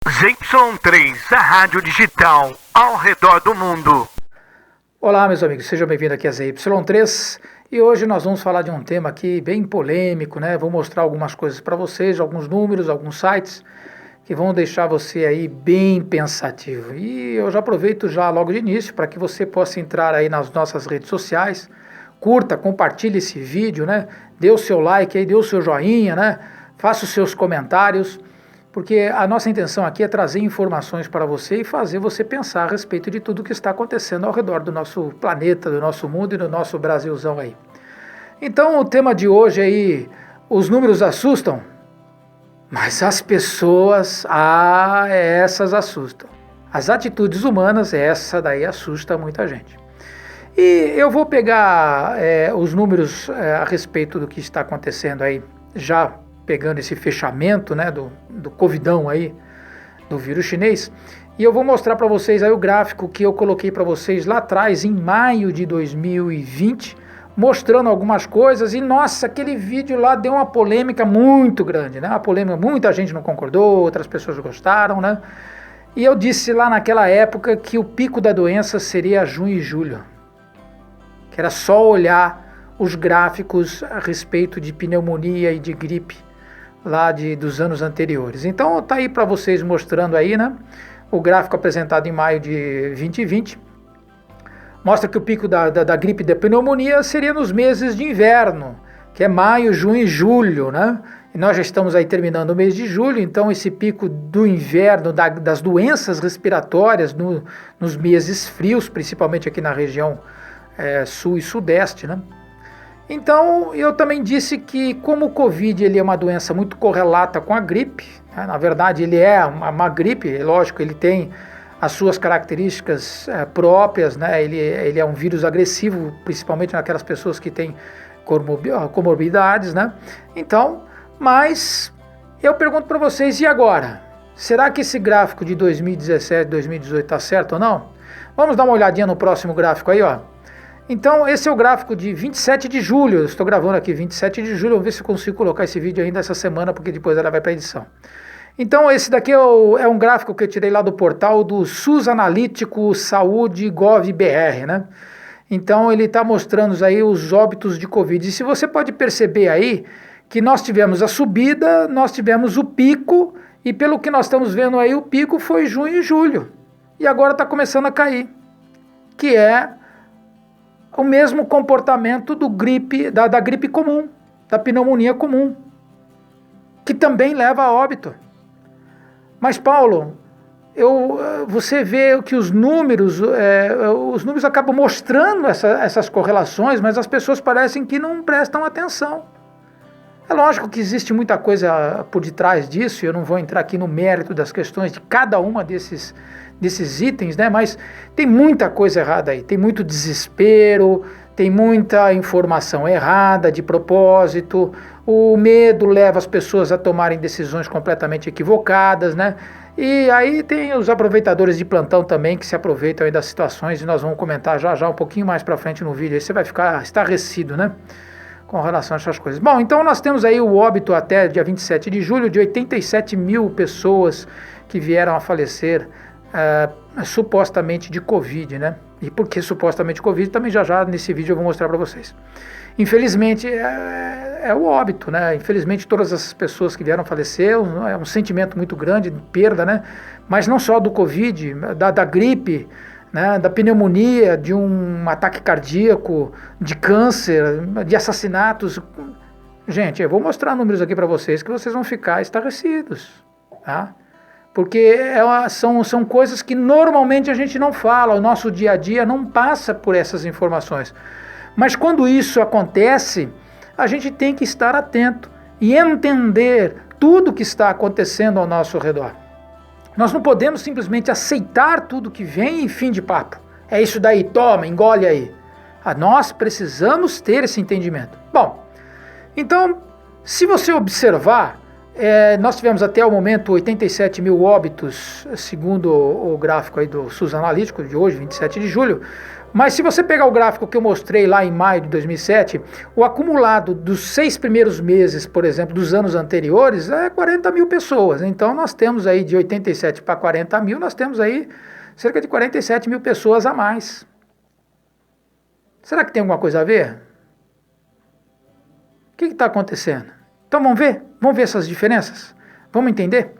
ZYM3, a rádio digital ao redor do mundo. Olá, meus amigos, sejam bem-vindos aqui a ZYM3 e hoje nós vamos falar de um tema aqui bem polêmico, né? Vou mostrar algumas coisas para vocês, alguns números, alguns sites que vão deixar você aí bem pensativo. E eu já aproveito já logo de início para que você possa entrar aí nas nossas redes sociais, curta, compartilhe esse vídeo, né? Dê o seu like aí, dê o seu joinha, né? Faça os seus comentários, porque a nossa intenção aqui é trazer informações para você e fazer você pensar a respeito de tudo que está acontecendo ao redor do nosso planeta, do nosso mundo e do nosso Brasilzão aí. Então o tema de hoje aí, os números assustam, mas as pessoas, essas assustam. As atitudes humanas, essa daí assusta muita gente. E eu vou pegar os números a respeito do que está acontecendo aí, já pegando esse fechamento, né, do covidão aí, do vírus chinês, e eu vou mostrar para vocês aí o gráfico que eu coloquei para vocês lá atrás, em maio de 2020, mostrando algumas coisas, e nossa, aquele vídeo lá deu uma polêmica muito grande, né, uma polêmica, muita gente não concordou, outras pessoas gostaram, né, e eu disse lá naquela época que o pico da doença seria junho e julho, que era só olhar os gráficos a respeito de pneumonia e de gripe, lá dos anos anteriores. Então tá aí para vocês mostrando aí, né, o gráfico apresentado em maio de 2020, mostra que o pico da gripe e da pneumonia seria nos meses de inverno, que é maio, junho e julho, né, e nós já estamos aí terminando o mês de julho, então esse pico do inverno, das doenças respiratórias nos meses frios, principalmente aqui na região sul e sudeste, né. Então, eu também disse que como o Covid ele é uma doença muito correlata com a gripe, né? Na verdade ele é uma gripe, lógico, ele tem as suas características próprias, né? Ele é um vírus agressivo, principalmente naquelas pessoas que têm comorbidades, né? Então, mas eu pergunto para vocês, e agora? Será que esse gráfico de 2017, 2018 está certo ou não? Vamos dar uma olhadinha no próximo gráfico aí, ó. Então, esse é o gráfico de 27 de julho, eu estou gravando aqui 27 de julho, vamos ver se eu consigo colocar esse vídeo ainda essa semana, porque depois ela vai para edição. Então, esse daqui é um gráfico que eu tirei lá do portal do SUS Analítico Saúde Gov.br, né? Então, ele está mostrando aí os óbitos de Covid. E se você pode perceber aí, que nós tivemos a subida, nós tivemos o pico, e pelo que nós estamos vendo aí, o pico foi junho e julho. E agora está começando a cair, que é o mesmo comportamento da gripe comum, da pneumonia comum, que também leva a óbito. Mas, Paulo, você vê que os números acabam mostrando essas correlações, mas as pessoas parecem que não prestam atenção. É lógico que existe muita coisa por detrás disso, eu não vou entrar aqui no mérito das questões de cada uma desses itens, né? Mas tem muita coisa errada aí, tem muito desespero, tem muita informação errada de propósito, o medo leva as pessoas a tomarem decisões completamente equivocadas, né? E aí tem os aproveitadores de plantão também que se aproveitam aí das situações, e nós vamos comentar já um pouquinho mais para frente no vídeo, aí você vai ficar estarrecido, né, com relação a essas coisas. Bom, então nós temos aí o óbito até dia 27 de julho de 87 mil pessoas que vieram a falecer supostamente de Covid, né? E por que supostamente Covid, também já nesse vídeo eu vou mostrar para vocês. Infelizmente é o óbito, né? Infelizmente todas essas pessoas que vieram a falecer, é um sentimento muito grande de perda, né? Mas não só do Covid, da gripe, né? Da pneumonia, de um ataque cardíaco, de câncer, de assassinatos. Gente, eu vou mostrar números aqui para vocês que vocês vão ficar estarrecidos, tá? Porque são coisas que normalmente a gente não fala, o nosso dia a dia não passa por essas informações. Mas quando isso acontece, a gente tem que estar atento e entender tudo que está acontecendo ao nosso redor. Nós não podemos simplesmente aceitar tudo que vem e fim de papo. É isso daí, toma, engole aí. Nós precisamos ter esse entendimento. Bom, então, se você observar, nós tivemos até o momento 87 mil óbitos, segundo o gráfico aí do SUS Analítico de hoje, 27 de julho, Mas se você pegar o gráfico que eu mostrei lá em maio de 2007, o acumulado dos 6 primeiros meses, por exemplo, dos anos anteriores, é 40 mil pessoas. Então nós temos aí de 87 para 40 mil, nós temos aí cerca de 47 mil pessoas a mais. Será que tem alguma coisa a ver? O que está acontecendo? Então vamos ver? Vamos ver essas diferenças? Vamos entender?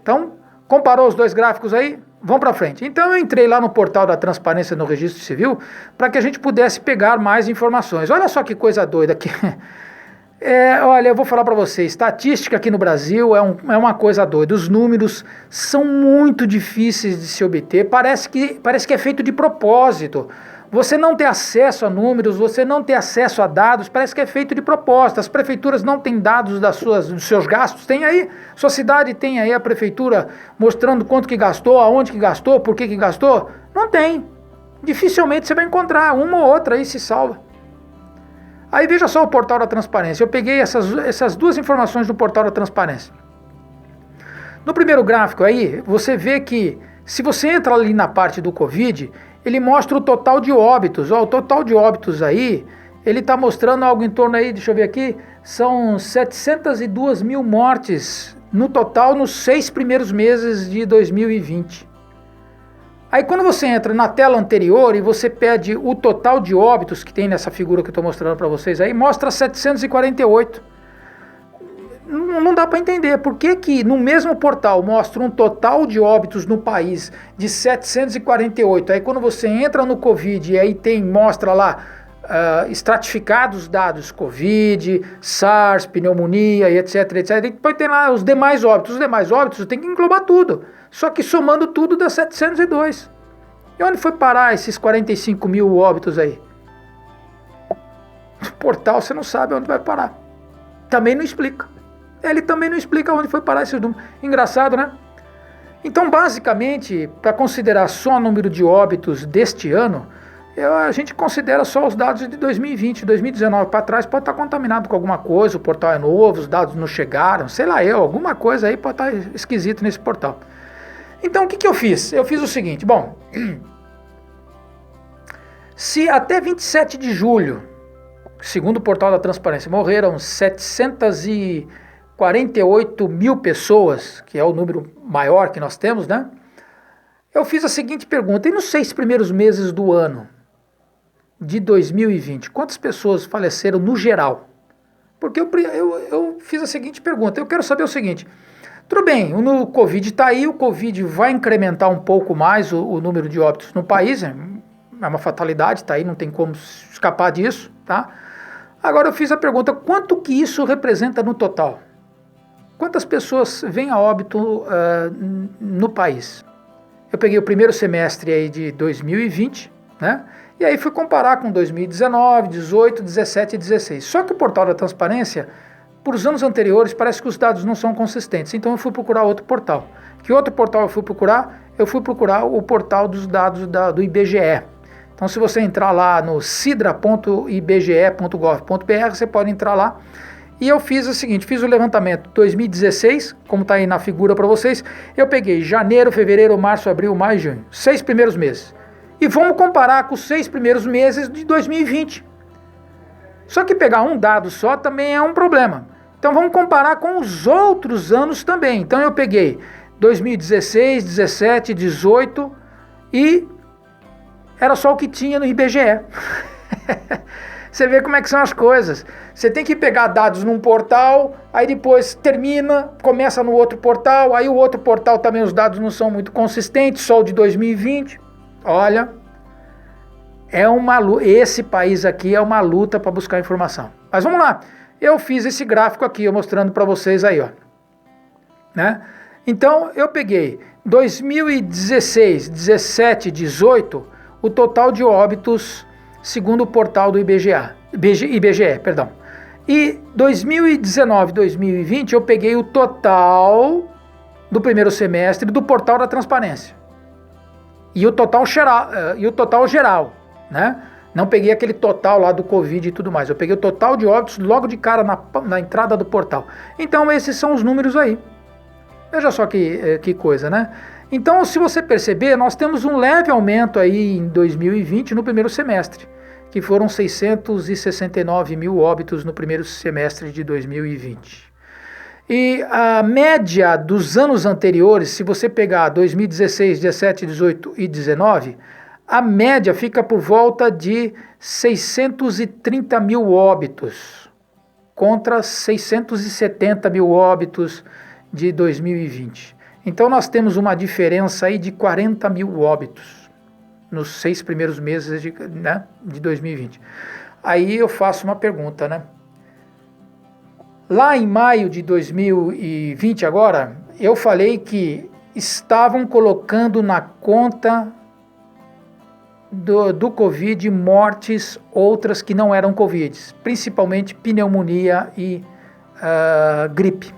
Então, comparou os dois gráficos aí? Vamos para frente. Então eu entrei lá no portal da transparência no Registro Civil para que a gente pudesse pegar mais informações. Olha só que coisa doida aqui. Olha, eu vou falar para você, estatística aqui no Brasil é uma coisa doida. Os números são muito difíceis de se obter. Parece que é feito de propósito. Você não ter acesso a números, você não ter acesso a dados, parece que é feito de propósito. As prefeituras não têm dados dos seus gastos. Tem aí, sua cidade tem aí a prefeitura mostrando quanto que gastou, aonde que gastou, por que gastou? Não tem. Dificilmente você vai encontrar, uma ou outra aí se salva. Aí veja só o portal da transparência. Eu peguei essas duas informações do portal da transparência. No primeiro gráfico aí, você vê que se você entra ali na parte do Covid, ele mostra o total de óbitos. Ó, o total de óbitos aí, ele está mostrando algo em torno aí, deixa eu ver aqui, são 702 mil mortes no total nos 6 primeiros meses de 2020. Aí quando você entra na tela anterior e você pede o total de óbitos que tem nessa figura que eu estou mostrando para vocês aí, mostra 748. Não dá para entender por que no mesmo portal mostra um total de óbitos no país de 748. Aí quando você entra no Covid e aí mostra lá estratificados dados Covid, SARS, pneumonia e etc, etc. Depois tem lá os demais óbitos. Os demais óbitos tem que englobar tudo. Só que somando tudo dá 702. E onde foi parar esses 45 mil óbitos aí? No portal você não sabe onde vai parar. Também não explica. Ele também não explica onde foi parar esses números. Engraçado, né? Então, basicamente, para considerar só o número de óbitos deste ano, a gente considera só os dados de 2020, 2019 para trás pode estar contaminado com alguma coisa, o portal é novo, os dados não chegaram, sei lá alguma coisa aí pode estar esquisito nesse portal. Então, o que eu fiz? Eu fiz o seguinte, bom, se até 27 de julho, segundo o portal da transparência, morreram 748 mil pessoas, que é o número maior que nós temos, né? Eu fiz a seguinte pergunta, e nos 6 primeiros meses do ano de 2020, quantas pessoas faleceram no geral? Porque eu fiz a seguinte pergunta, eu quero saber o seguinte, tudo bem, o Covid está aí, o Covid vai incrementar um pouco mais o número de óbitos no país, é uma fatalidade, está aí, não tem como escapar disso, tá? Agora eu fiz a pergunta, quanto que isso representa no total? Quantas pessoas vêm a óbito no país? Eu peguei o primeiro semestre aí de 2020, né? E aí fui comparar com 2019, 18, 17 e 16. Só que o portal da transparência, por os anos anteriores, parece que os dados não são consistentes. Então eu fui procurar outro portal. Que outro portal eu fui procurar? Eu fui procurar o portal dos dados do IBGE. Então se você entrar lá no sidra.ibge.gov.br, você pode entrar lá. E eu fiz o seguinte, fiz o levantamento 2016, como está aí na figura para vocês, eu peguei janeiro, fevereiro, março, abril, maio e junho, 6 primeiros meses. E vamos comparar com os 6 primeiros meses de 2020. Só que pegar um dado só também é um problema. Então vamos comparar com os outros anos também. Então eu peguei 2016, 17, 18 e era só o que tinha no IBGE. Você vê como é que são as coisas. Você tem que pegar dados num portal, aí depois termina, começa no outro portal, aí o outro portal também os dados não são muito consistentes, só o de 2020. Olha, esse país aqui é uma luta para buscar informação. Mas vamos lá, eu fiz esse gráfico aqui, mostrando para vocês aí, ó. Né? Então eu peguei 2016, 17, 18, o total de óbitos segundo o portal do IBGE, perdão. E 2019, 2020 eu peguei o total do primeiro semestre do portal da transparência. E o total geral, né? Não peguei aquele total lá do Covid e tudo mais. Eu peguei o total de óbitos logo de cara na entrada do portal. Então esses são os números aí. Veja só que coisa, né? Então, se você perceber, nós temos um leve aumento aí em 2020 no primeiro semestre, que foram 669 mil óbitos no primeiro semestre de 2020. E a média dos anos anteriores, se você pegar 2016, 17, 18 e 19, a média fica por volta de 630 mil óbitos, contra 670 mil óbitos de 2020. Então nós temos uma diferença aí de 40 mil óbitos nos 6 primeiros meses de 2020. Aí eu faço uma pergunta, né? Lá em maio de 2020 agora, eu falei que estavam colocando na conta do Covid mortes outras que não eram Covid, principalmente pneumonia e gripe.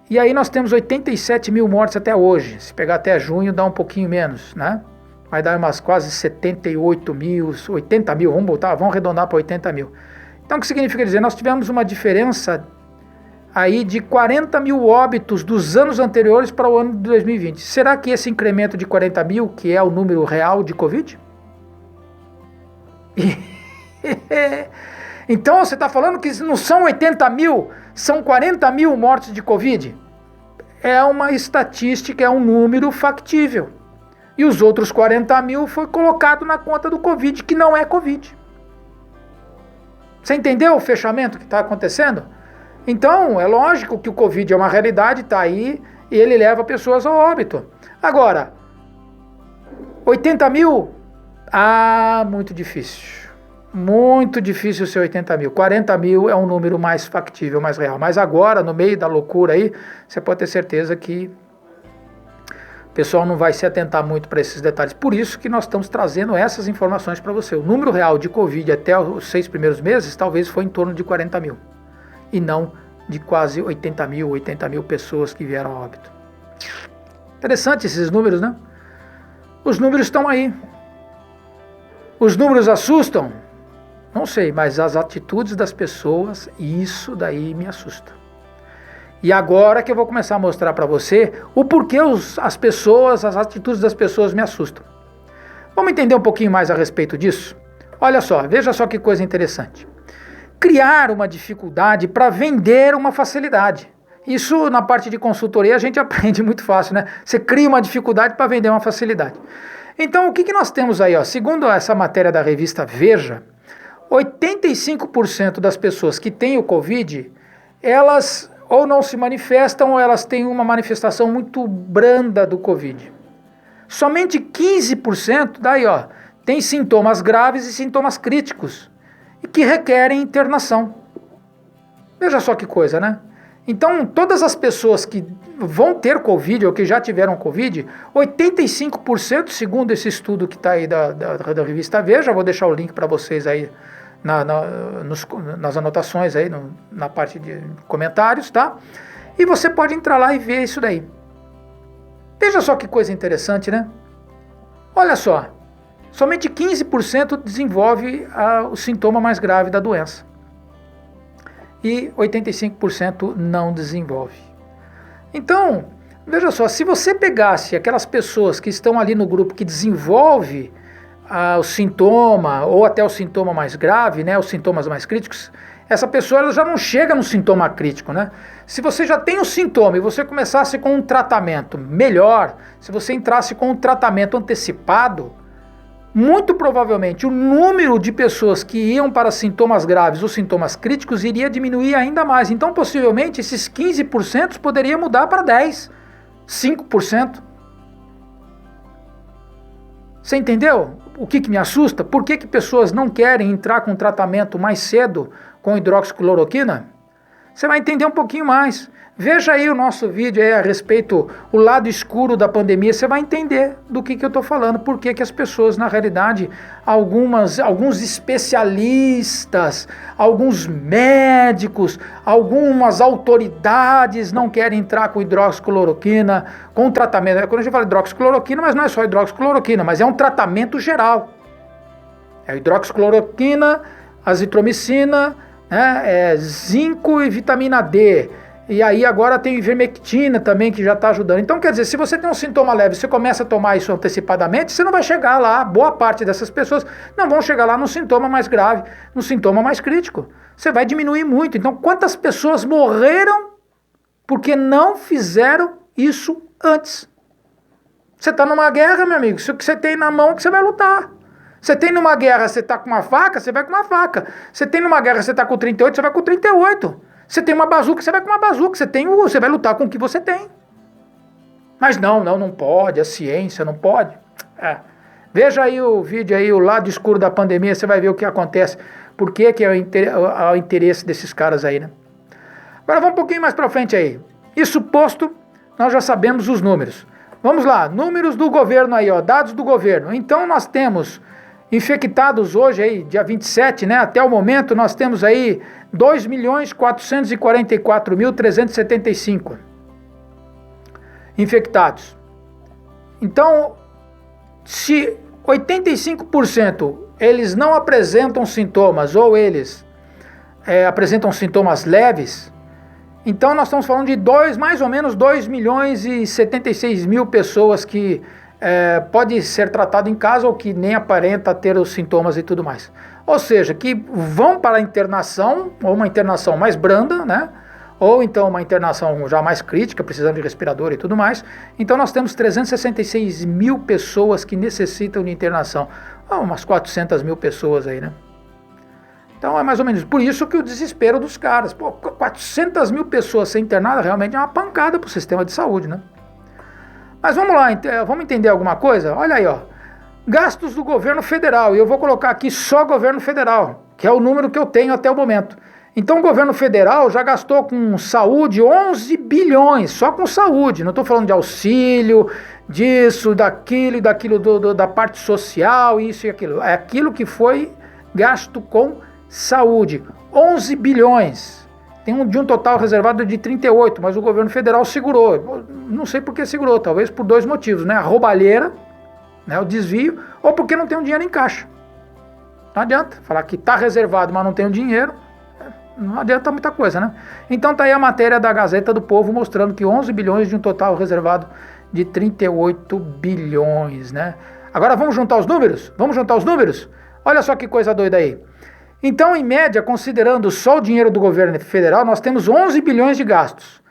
E aí nós temos 87 mil mortes até hoje. Se pegar até junho, dá um pouquinho menos, né? Vai dar umas quase 78 mil, 80 mil, vamos arredondar para 80 mil. Então o que significa dizer? Nós tivemos uma diferença aí de 40 mil óbitos dos anos anteriores para o ano de 2020. Será que esse incremento de 40 mil, que é o número real de Covid? Então você está falando que não são 80 mil, são 40 mil mortes de Covid? É uma estatística, é um número factível. E os outros 40 mil foi colocado na conta do Covid, que não é Covid. Você entendeu o fechamento que está acontecendo? Então, é lógico que o Covid é uma realidade, está aí, e ele leva pessoas ao óbito. Agora, 80 mil? Muito difícil. Muito difícil ser 80 mil. 40 mil é um número mais factível, mais real. Mas agora, no meio da loucura aí, você pode ter certeza que o pessoal não vai se atentar muito para esses detalhes. Por isso que nós estamos trazendo essas informações para você. O número real de Covid até os 6 primeiros meses talvez foi em torno de 40 mil. E não de quase 80 mil pessoas que vieram a óbito. Interessante esses números, né? Os números estão aí. Os números assustam? Não sei, mas as atitudes das pessoas, isso daí me assusta. E agora que eu vou começar a mostrar para você o porquê as atitudes das pessoas me assustam. Vamos entender um pouquinho mais a respeito disso? Olha só, veja só que coisa interessante. Criar uma dificuldade para vender uma facilidade. Isso na parte de consultoria a gente aprende muito fácil, né? Você cria uma dificuldade para vender uma facilidade. Então o que nós temos aí? Segundo essa matéria da revista Veja, 85% das pessoas que têm o Covid, elas ou não se manifestam ou elas têm uma manifestação muito branda do Covid. Somente 15% tem sintomas graves e sintomas críticos e que requerem internação. Veja só que coisa, né? Então, todas as pessoas que vão ter Covid ou que já tiveram Covid, 85%, segundo esse estudo que está aí da revista Veja, vou deixar o link para vocês aí nas anotações aí, na parte de comentários, tá? E você pode entrar lá e ver isso daí. Veja só que coisa interessante, né? Olha só, somente 15% desenvolve o sintoma mais grave da doença. E 85% não desenvolve. Então, veja só, se você pegasse aquelas pessoas que estão ali no grupo que desenvolve o sintoma, ou até o sintoma mais grave, né, os sintomas mais críticos, essa pessoa ela já não chega no sintoma crítico, né? Se você já tem o sintoma e você começasse com um tratamento melhor, se você entrasse com um tratamento antecipado, muito provavelmente o número de pessoas que iam para sintomas graves ou sintomas críticos iria diminuir ainda mais. Então, possivelmente, esses 15% poderia mudar para 10%, 5%. Você entendeu o que me assusta? Por que pessoas não querem entrar com tratamento mais cedo com hidroxicloroquina? Você vai entender um pouquinho mais. Veja aí o nosso vídeo aí a respeito o lado escuro da pandemia, você vai entender do que eu estou falando, por que as pessoas, na realidade, alguns especialistas, alguns médicos, algumas autoridades não querem entrar com hidroxicloroquina, com tratamento. Quando a gente fala hidroxicloroquina, mas não é só hidroxicloroquina, mas é um tratamento geral. É hidroxicloroquina, azitromicina, zinco e vitamina D, E aí agora tem ivermectina também que já está ajudando. Então quer dizer, se você tem um sintoma leve, você começa a tomar isso antecipadamente, você não vai chegar lá, boa parte dessas pessoas não vão chegar lá no sintoma mais grave, no sintoma mais crítico. Você vai diminuir muito. Então quantas pessoas morreram porque não fizeram isso antes? Você está numa guerra, meu amigo, isso que você tem na mão que você vai lutar. Você tem numa guerra, você está com uma faca, você vai com uma faca. Você tem numa guerra, você está com 38, você vai com 38. Você tem uma bazuca, você vai com uma bazuca. Você vai lutar com o que você tem. Mas não pode, a ciência não pode. Veja aí o vídeo aí, o lado escuro da pandemia, você vai ver o que acontece. Por que é o interesse desses caras aí, né? Agora vamos um pouquinho mais para frente aí. Isso posto, nós já sabemos os números. Vamos lá, números do governo aí, ó, dados do governo. Então nós temos infectados hoje aí, dia 27, né, até o momento nós temos aí 2.444.375 infectados. Então, se 85% eles não apresentam sintomas ou eles apresentam sintomas leves, então nós estamos falando de mais ou menos 2.076.000 pessoas que pode ser tratado em casa ou que nem aparenta ter os sintomas e tudo mais. Ou seja, que vão para a internação, ou uma internação mais branda, né? Ou então uma internação já mais crítica, precisando de respirador e tudo mais. Então nós temos 366.000 pessoas que necessitam de internação. Umas 400.000 pessoas aí, né? Então é mais ou menos por isso que o desespero dos caras. 400.000 pessoas sem internada realmente é uma pancada para o sistema de saúde, né? Mas vamos lá, vamos entender alguma coisa? Olha aí, ó. Gastos do governo federal. E eu vou colocar aqui só governo federal, que é o número que eu tenho até o momento. Então o governo federal já gastou com saúde 11 bilhões, só com saúde. Não estou falando de auxílio, disso, daquilo da parte social, isso e aquilo. É aquilo que foi gasto com saúde. 11 bilhões. De um total reservado de 38, mas o governo federal segurou. Não sei por que segurou, talvez por dois motivos, né? A roubalheira, né? O desvio, ou porque não tem um dinheiro em caixa. Não adianta falar que está reservado, mas não tem o dinheiro, não adianta muita coisa, né? Então tá aí a matéria da Gazeta do Povo mostrando que 11 bilhões de um total reservado de 38 bilhões, né? Agora vamos juntar os números? Vamos juntar os números? Olha só que coisa doida aí. Então, em média, considerando só o dinheiro do governo federal, nós temos 11 bilhões de gastos.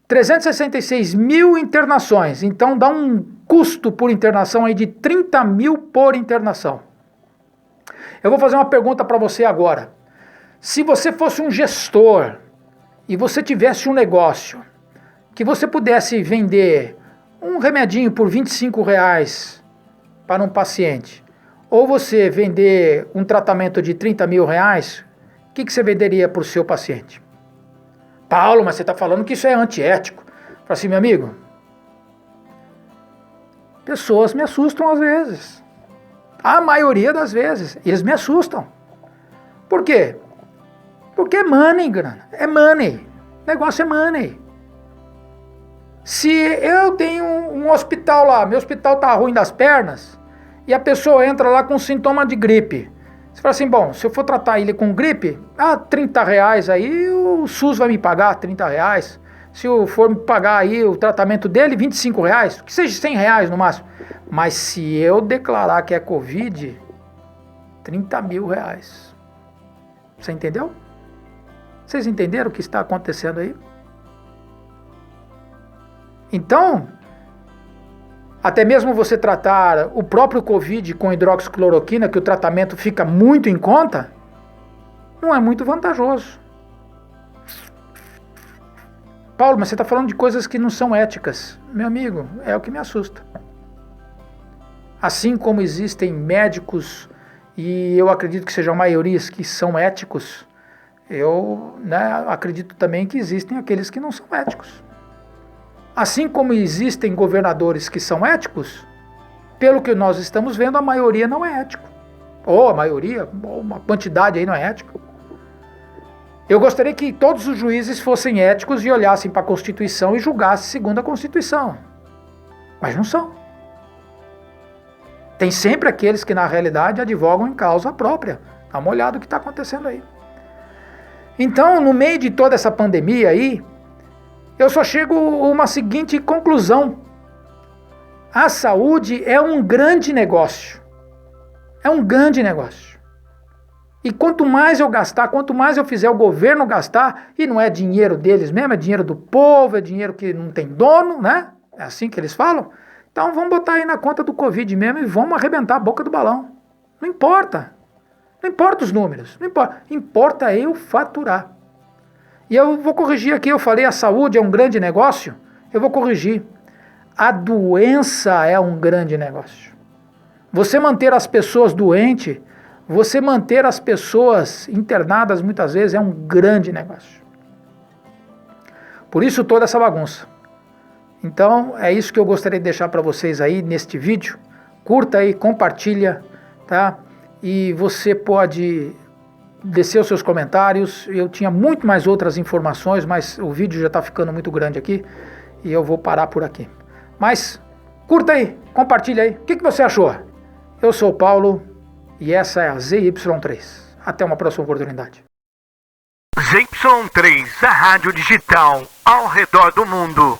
366.000 internações. Então, dá um custo por internação aí de 30 mil por internação. Eu vou fazer uma pergunta para você agora. Se você fosse um gestor e você tivesse um negócio que você pudesse vender um remedinho por R$25 para um paciente, ou você vender um tratamento de 30 mil reais, o que você venderia para o seu paciente? Paulo, mas você está falando que isso é antiético. Fala assim, meu amigo, pessoas me assustam às vezes. A maioria das vezes, eles me assustam. Por quê? Porque é money, grana. É money. O negócio é money. Se eu tenho um hospital lá, meu hospital está ruim das pernas, e a pessoa entra lá com sintoma de gripe. Você fala assim, bom, se eu for tratar ele com gripe, R$30 aí, o SUS vai me pagar R$30. Se eu for me pagar aí o tratamento dele, R$25, que seja R$100 no máximo. Mas se eu declarar que é Covid, R$30 mil. Você entendeu? Vocês entenderam o que está acontecendo aí? Então, até mesmo você tratar o próprio Covid com hidroxicloroquina, que o tratamento fica muito em conta, não é muito vantajoso. Paulo, mas você está falando de coisas que não são éticas. Meu amigo, é o que me assusta. Assim como existem médicos, e eu acredito que sejam maiorias que são éticos, eu acredito também que existem aqueles que não são éticos. Assim como existem governadores que são éticos, pelo que nós estamos vendo, a maioria não é ético. Ou a maioria, ou uma quantidade aí não é ético. Eu gostaria que todos os juízes fossem éticos e olhassem para a Constituição e julgassem segundo a Constituição. Mas não são. Tem sempre aqueles que na realidade advogam em causa própria. Dá uma olhada no que está acontecendo aí. Então, no meio de toda essa pandemia aí, eu só chego a uma seguinte conclusão. A saúde é um grande negócio. É um grande negócio. E quanto mais eu gastar, quanto mais eu fizer o governo gastar, e não é dinheiro deles mesmo, é dinheiro do povo, é dinheiro que não tem dono, né? É assim que eles falam. Então vamos botar aí na conta do Covid mesmo e vamos arrebentar a boca do balão. Não importa. Não importa os números. Não importa. Importa eu faturar. E eu vou corrigir aqui, eu falei a saúde é um grande negócio, eu vou corrigir. A doença é um grande negócio. Você manter as pessoas doentes, você manter as pessoas internadas muitas vezes é um grande negócio. Por isso toda essa bagunça. Então é isso que eu gostaria de deixar para vocês aí neste vídeo. Curta aí, compartilha, tá? E você pode descer os seus comentários. Eu tinha muito mais outras informações, mas o vídeo já está ficando muito grande aqui e eu vou parar por aqui. Mas curta aí, compartilha aí. O que você achou? Eu sou o Paulo e essa é a ZY3. Até uma próxima oportunidade. ZY3, a rádio digital ao redor do mundo.